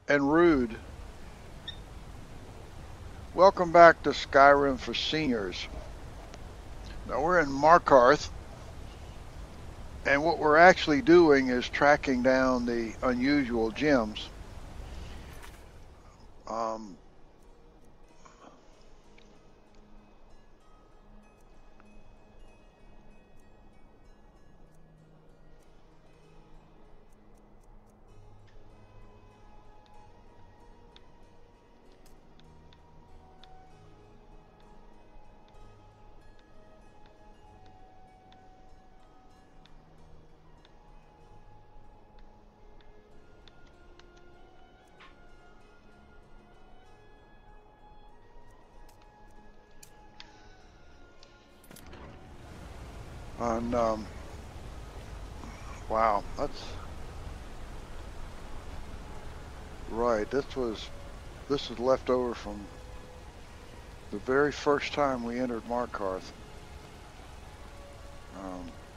and rude. Welcome back to Skyrim for Seniors. Now we're in Markarth, and what we're actually doing is tracking down the unusual gems. Um, on wow, that's right. This is left over from the very first time we entered Markarth.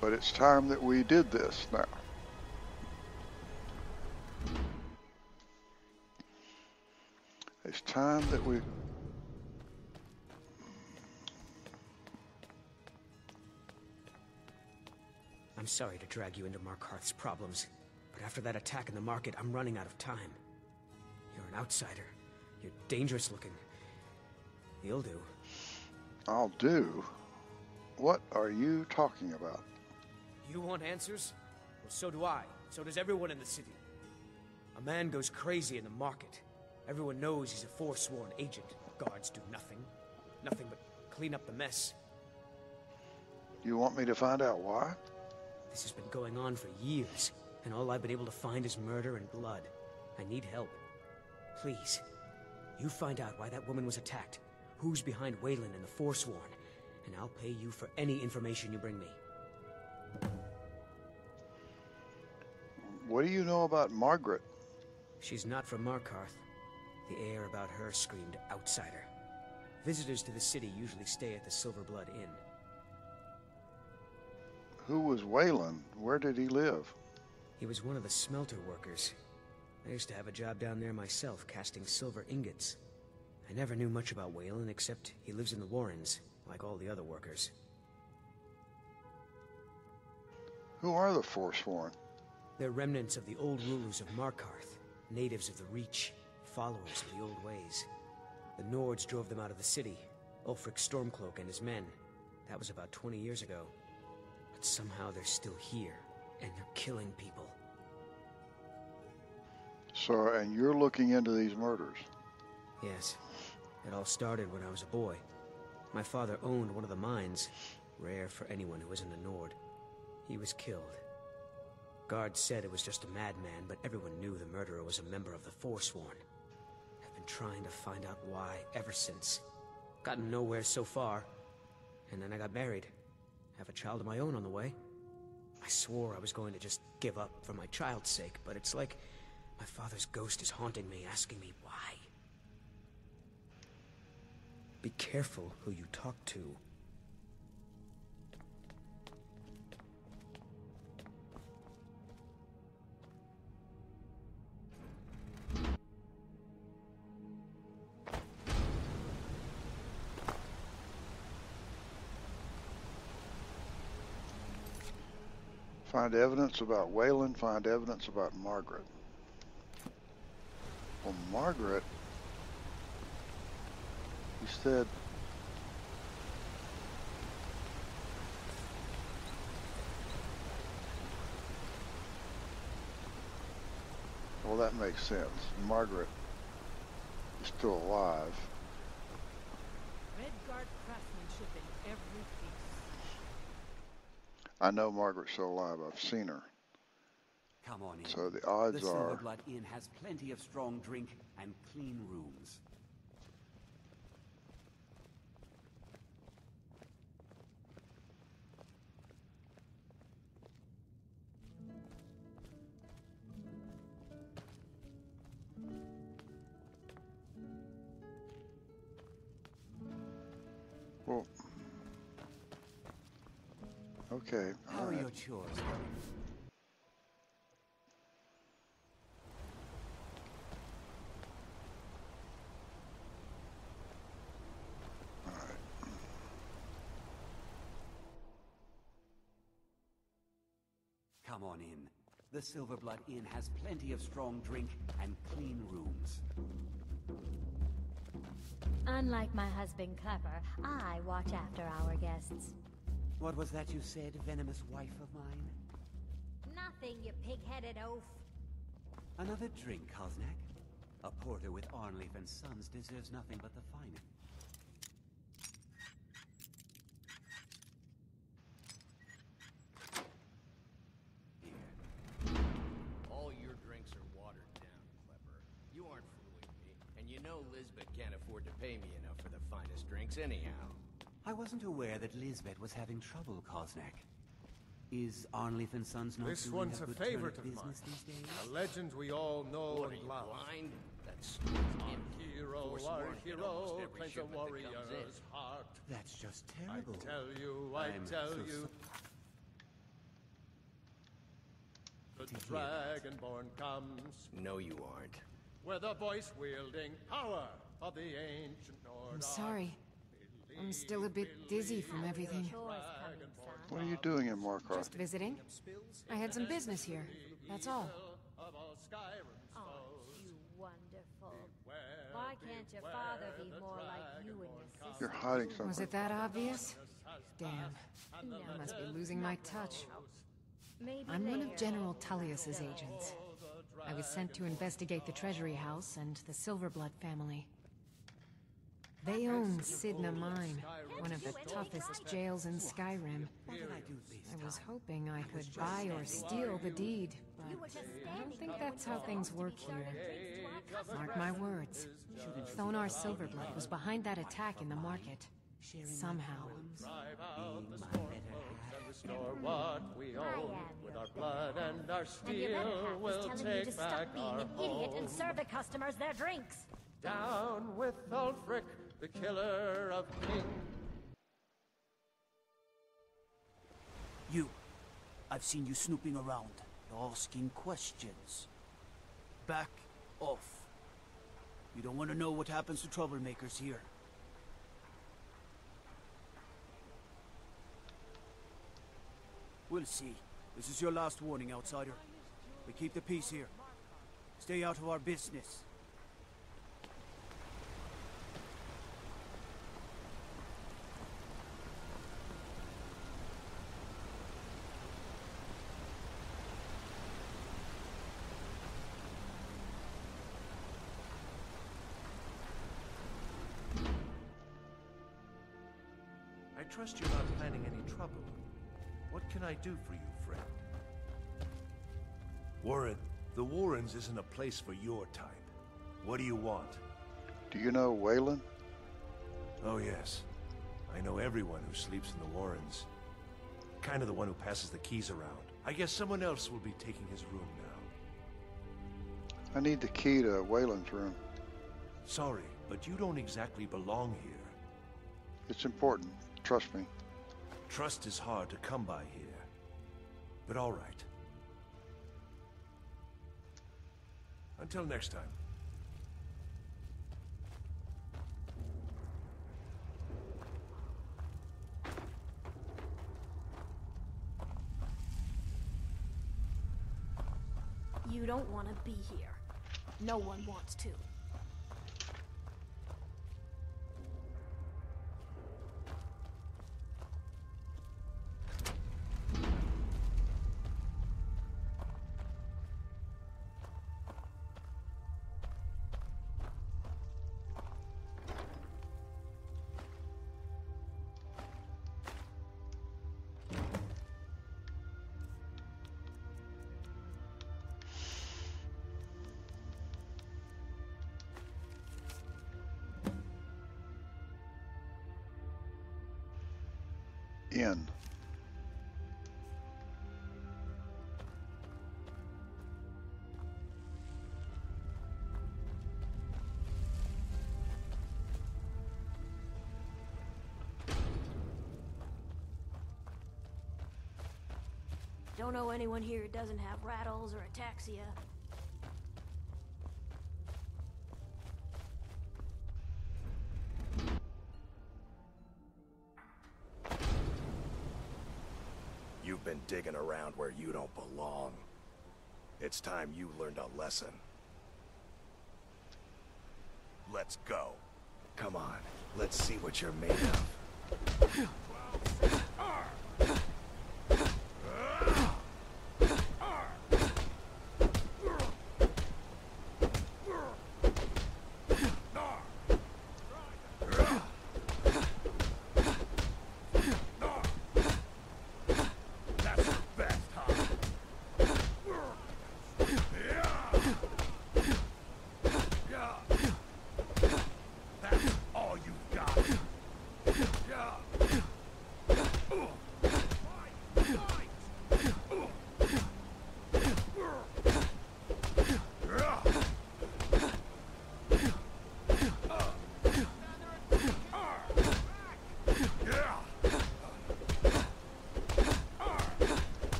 But it's time that we did this now. It's time that we... I'm sorry to drag you into Markarth's problems, but after that attack in the market, I'm running out of time. You're an outsider. You're dangerous looking. You'll do. I'll do? What are you talking about? You want answers? Well, so do I. So does everyone in the city. A man goes crazy in the market. Everyone knows he's a forsworn agent. Guards do nothing. Nothing but clean up the mess. You want me to find out why? This has been going on for years, and all I've been able to find is murder and blood. I need help. Please, you find out why that woman was attacked, who's behind Wayland and the Forsworn, and I'll pay you for any information you bring me. What do you know about Margaret? She's not from Markarth. The air about her screamed outsider. Visitors to the city usually stay at the Silver Blood Inn. Who was Wayland? Where did he live? He was one of the smelter workers. I used to have a job down there myself, casting silver ingots. I never knew much about Wayland, except he lives in the Warrens, like all the other workers. Who are the Forsworn? They're remnants of the old rulers of Markarth, natives of the Reach, followers of the old ways. The Nords drove them out of the city, Ulfric Stormcloak and his men. That was about 20 years ago. But somehow they're still here, and they're killing people. So, and you're looking into these murders? Yes. It all started when I was a boy. My father owned one of the mines, rare for anyone who isn't a Nord. He was killed. Guards said it was just a madman, but everyone knew the murderer was a member of the Forsworn. I've been trying to find out why ever since. Gotten nowhere so far. And then I got married. Have a child of my own on the way. I swore I was going to just give up for my child's sake, but it's like my father's ghost is haunting me, asking me why. Be careful who you talk to. Find evidence about Wayland, find evidence about Margaret. Well, Margaret, you said... Well, that makes sense. Margaret is still alive. Redguard craftsmanship in every piece. I know Margaret's still alive. I've seen her. Come on in. So the odds the are... Silver Blood Inn has plenty of strong drink and clean rooms. Well, okay. How are your chores going? Come on in. The Silverblood Inn has plenty of strong drink and clean rooms. Unlike my husband Clepper, I watch after our guests. What was that you said, venomous wife of mine? Nothing, you pig-headed oaf. Another drink, Kosnak? A porter with Arnleif and Sons deserves nothing but the finest. All your drinks are watered down, Clepper. You aren't fooling me. And you know Lisbeth can't afford to pay me enough for the finest drinks anyhow. I wasn't aware that Lisbeth was having trouble, Kosnak. Is Arnleif and Sons not This doing one's a good turn favorite of of mine. business these days? A legend we all know What are and you, love. blind? That's Our hero claims a warrior's heart. That's just I terrible. tell you, I'm tell so you. The to hear that. Dragonborn comes, No, you aren't. with the voice-wielding power of the ancient Nord. I'm sorry. I'm still a bit dizzy from everything. Chores coming, son. What are you doing in Markarth? Just visiting. I had some business here. That's all. Of all Skyrim's Oh, foes. you wonderful. Beware, Why can't your father be beware, more the like you and your Dragonborn comes. You're sister? hiding Was something. it that obvious? Damn. No, I must be losing my touch. maybe I'm one of later. General Tullius's agents. I was sent to investigate the Treasury House and the Silverblood family. They own Sidna Mine, one of the toughest jails in Skyrim. What did I do this I was time? hoping I could buy or steal the deed, but I don't think that's how things work here. Mark my words. Thonar Silverblood was behind that attack in the market. Sharing Somehow. Drive out the my storm better half. and restore what we own. am With your our blood and our And your better steel, half we'll is telling you to take stop back being our an idiot and home. serve the customers their drinks. Down with Ulfric, the killer of kings. You. I've seen you snooping around, asking questions. Back off. You don't want to know what happens to troublemakers here. We'll see. This is your last warning, outsider. We keep the peace here. Stay out of our business. I trust you're not planning any trouble. What can I do for you, friend? Warren, the Warrens isn't a place for your type. What do you want? Do you know Waylon? Oh, yes. I know everyone who sleeps in the Warrens. Kind of the one who passes the keys around. I guess someone else will be taking his room now. I need the key to Waylon's room. Sorry, but you don't exactly belong here. It's important. Trust me. Trust is hard to come by here. But all right. Until next time. You don't want to be here. No one wants to. In. Don't know anyone here who doesn't have rattles or ataxia. You You've been digging around where you don't belong. It's time you learned a lesson. Let's go. Come on, let's see what you're made of.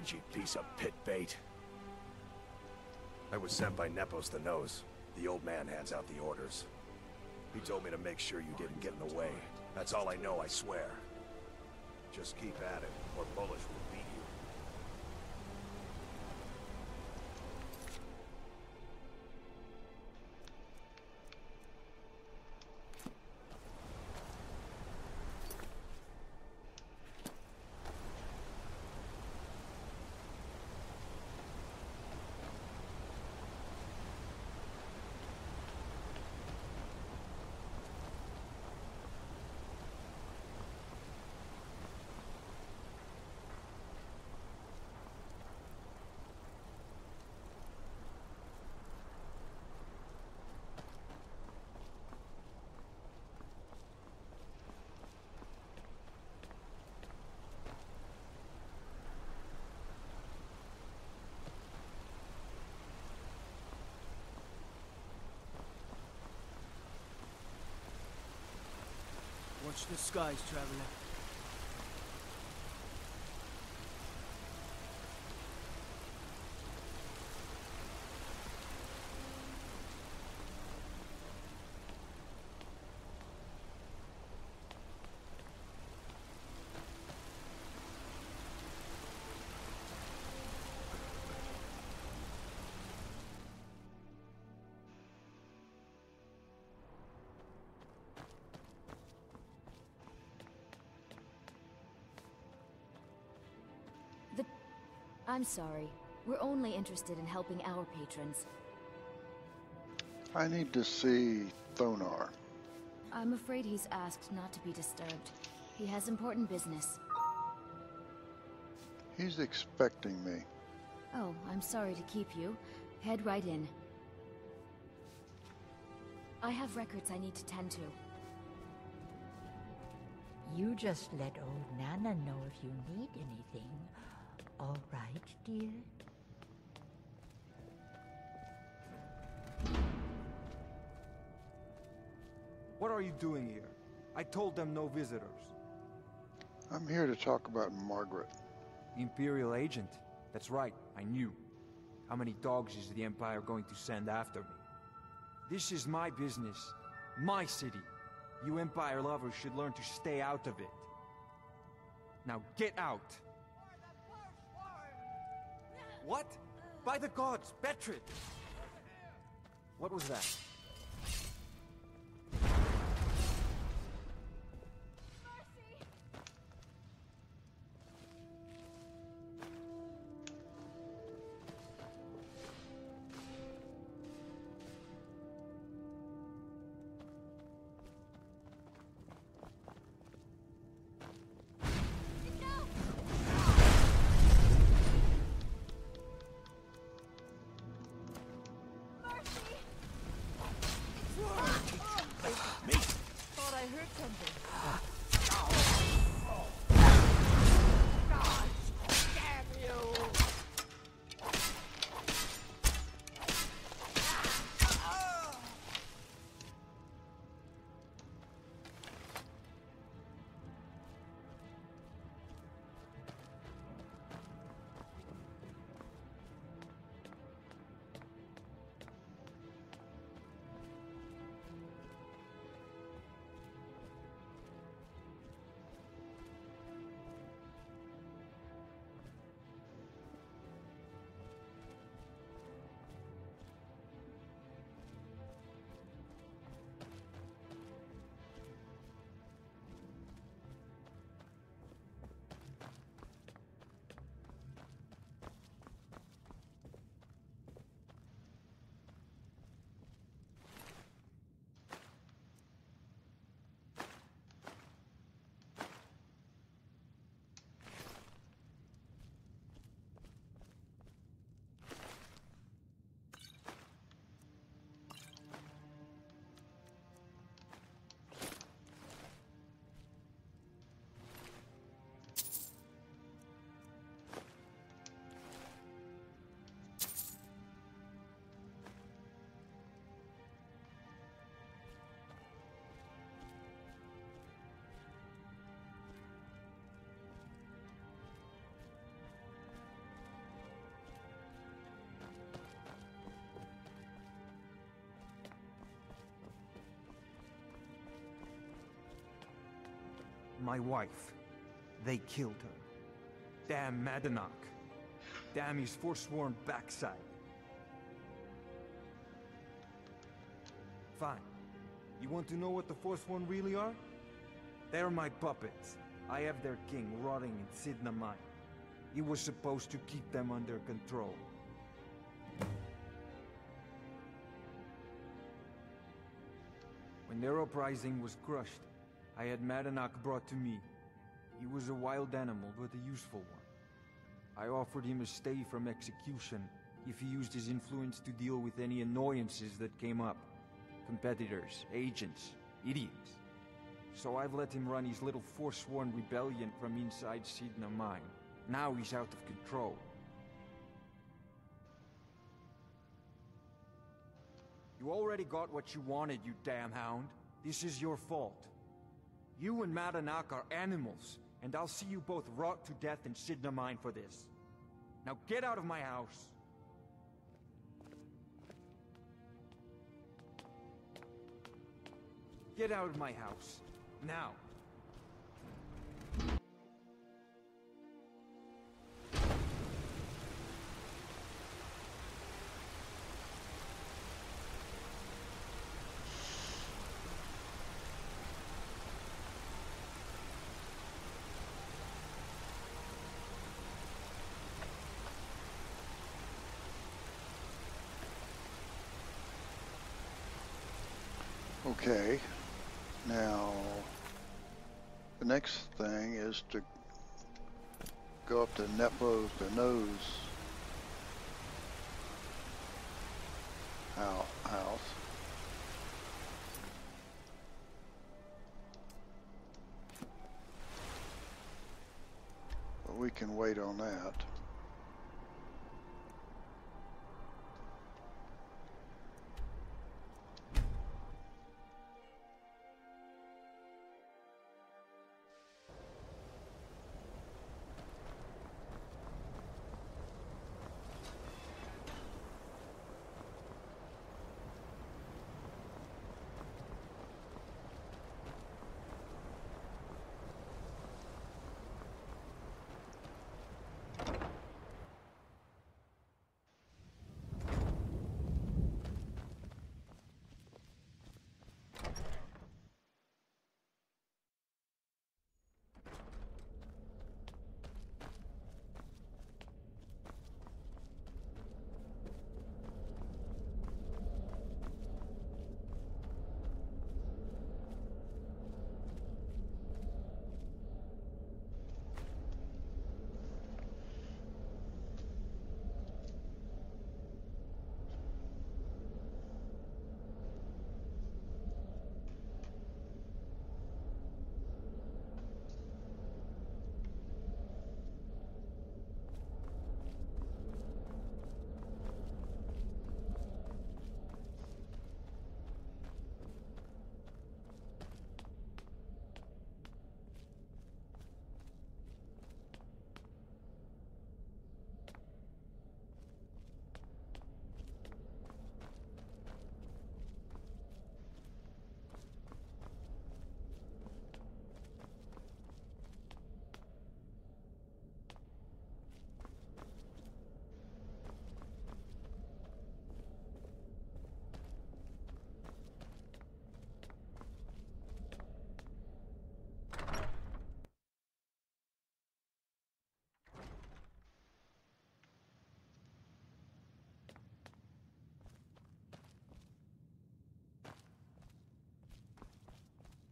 You piece of pit bait. I was sent by Nepos the Nose. The old man hands out the orders. He told me to make sure you didn't get in the way. That's all I know, I swear. Just keep at it, or Bullish will beat you. Watch the skies, traveler. I'm sorry. We're only interested in helping our patrons. I need to see Thonar. I'm afraid he's asked not to be disturbed. He has important business. He's expecting me. Oh, I'm sorry to keep you. Head right in. I have records I need to tend to. You just let old Nana know if you need anything. All right, dear? What are you doing here? I told them no visitors. I'm here to talk about Margaret. Imperial agent. That's right, I knew. How many dogs is the Empire going to send after me? This is my business. My city. You Empire lovers should learn to stay out of it. Now get out! What? By the gods, Betrid! What was that? My wife. They killed her. Damn Madanach. Damn his forsworn backside. Fine. You want to know what the Forsworn really are? They're my puppets. I have their king rotting in Sidna Mine. He was supposed to keep them under control. When their uprising was crushed, I had Madanach brought to me. He was a wild animal, but a useful one. I offered him a stay from execution if he used his influence to deal with any annoyances that came up. Competitors, agents, idiots. So I've let him run his little forsworn rebellion from inside Sidna Mine. Now he's out of control. You already got what you wanted, you damn hound. This is your fault. You and Madanach are animals, and I'll see you both rot to death in Sidna Mine for this. Now get out of my house! Get out of my house. Now! Okay, now the next thing is to go up to Nepos the Nose house. But we can wait on that.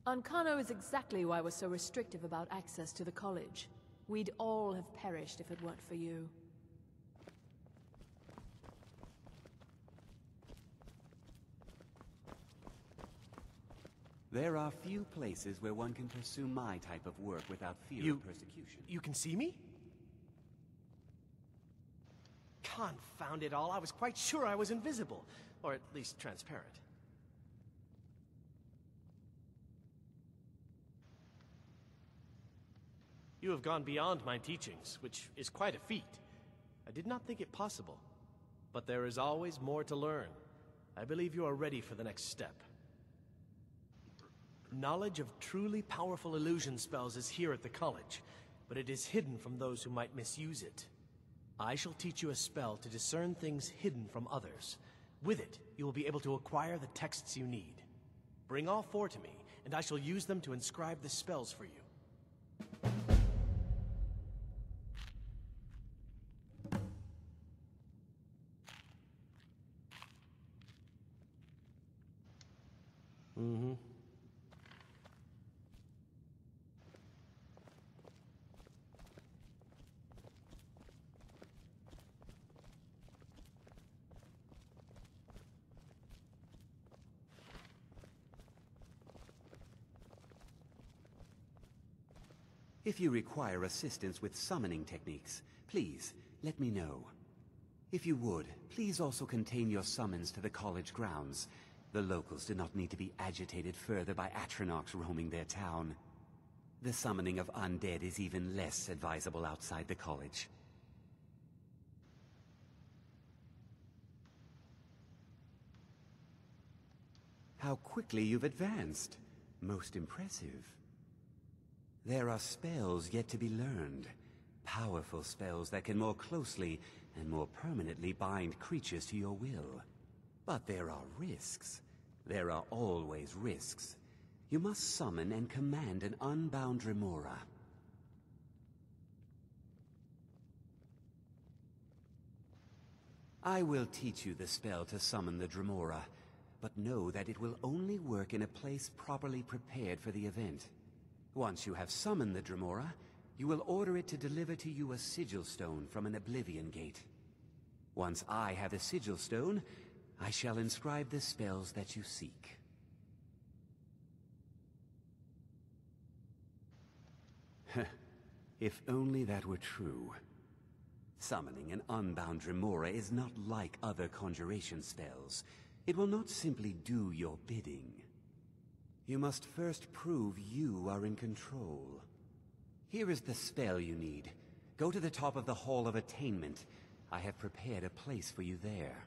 Ancano is exactly why we're so restrictive about access to the college. We'd all have perished if it weren't for you. There are few places where one can pursue my type of work without fear of persecution. You can see me? Confound it all, I was quite sure I was invisible. Or at least transparent. You have gone beyond my teachings, which is quite a feat. I did not think it possible. But there is always more to learn. I believe you are ready for the next step. Knowledge of truly powerful illusion spells is here at the college, but it is hidden from those who might misuse it. I shall teach you a spell to discern things hidden from others. With it, you will be able to acquire the texts you need. Bring all 4 to me, and I shall use them to inscribe the spells for you. Mm-hmm. If you require assistance with summoning techniques, please let me know. If you would, please also contain your summons to the college grounds. The locals do not need to be agitated further by Atronachs roaming their town. The summoning of undead is even less advisable outside the college. How quickly you've advanced. Most impressive. There are spells yet to be learned. Powerful spells that can more closely and more permanently bind creatures to your will. But there are risks. There are always risks. You must summon and command an unbound remora. I will teach you the spell to summon the Dremora, but know that it will only work in a place properly prepared for the event. Once you have summoned the Dremora, you will order it to deliver to you a sigil stone from an Oblivion Gate. Once I have a sigil stone, I shall inscribe the spells that you seek. If only that were true. Summoning an unbound Dremora is not like other conjuration spells. It will not simply do your bidding. You must first prove you are in control. Here is the spell you need. Go to the top of the Hall of Attainment. I have prepared a place for you there.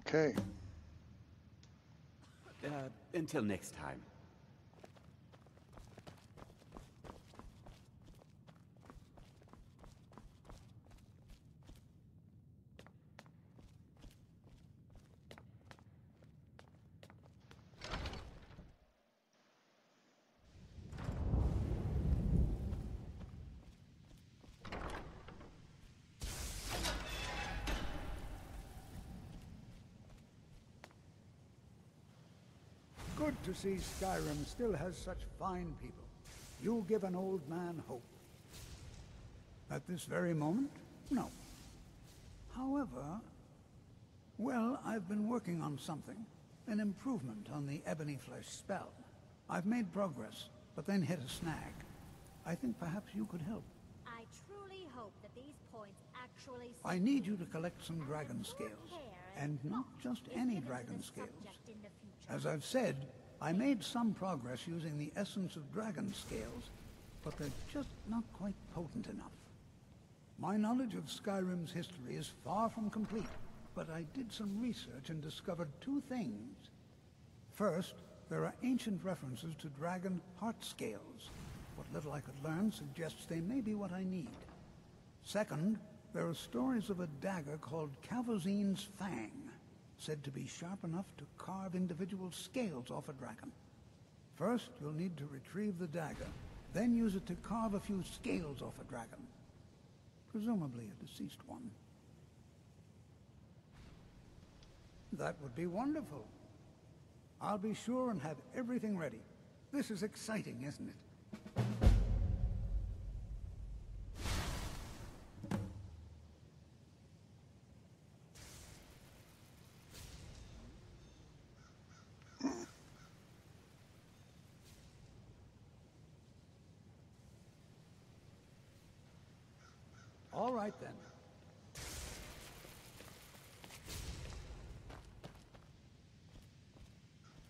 Okay. Until next time. Good to see Skyrim still has such fine people. You give an old man hope. At this very moment? No. However, well, I've been working on something. An improvement on the Ebony Flesh spell. I've made progress, but then hit a snag. I think perhaps you could help. I truly hope that these points actually... I need you to collect some dragon scales. And not just any dragon scales. As I've said, I made some progress using the essence of dragon scales, but they're just not quite potent enough. My knowledge of Skyrim's history is far from complete, but I did some research and discovered 2 things. First, there are ancient references to dragon heart scales. What little I could learn suggests they may be what I need. Second, there are stories of a dagger called Calvozine's Fang, said to be sharp enough to carve individual scales off a dragon. First, you'll need to retrieve the dagger, then use it to carve a few scales off a dragon. Presumably a deceased one. That would be wonderful. I'll be sure and have everything ready. This is exciting, isn't it? All right, then.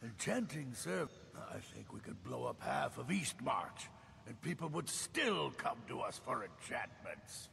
Enchanting, sir. I think we could blow up half of Eastmarch, and people would still come to us for enchantments.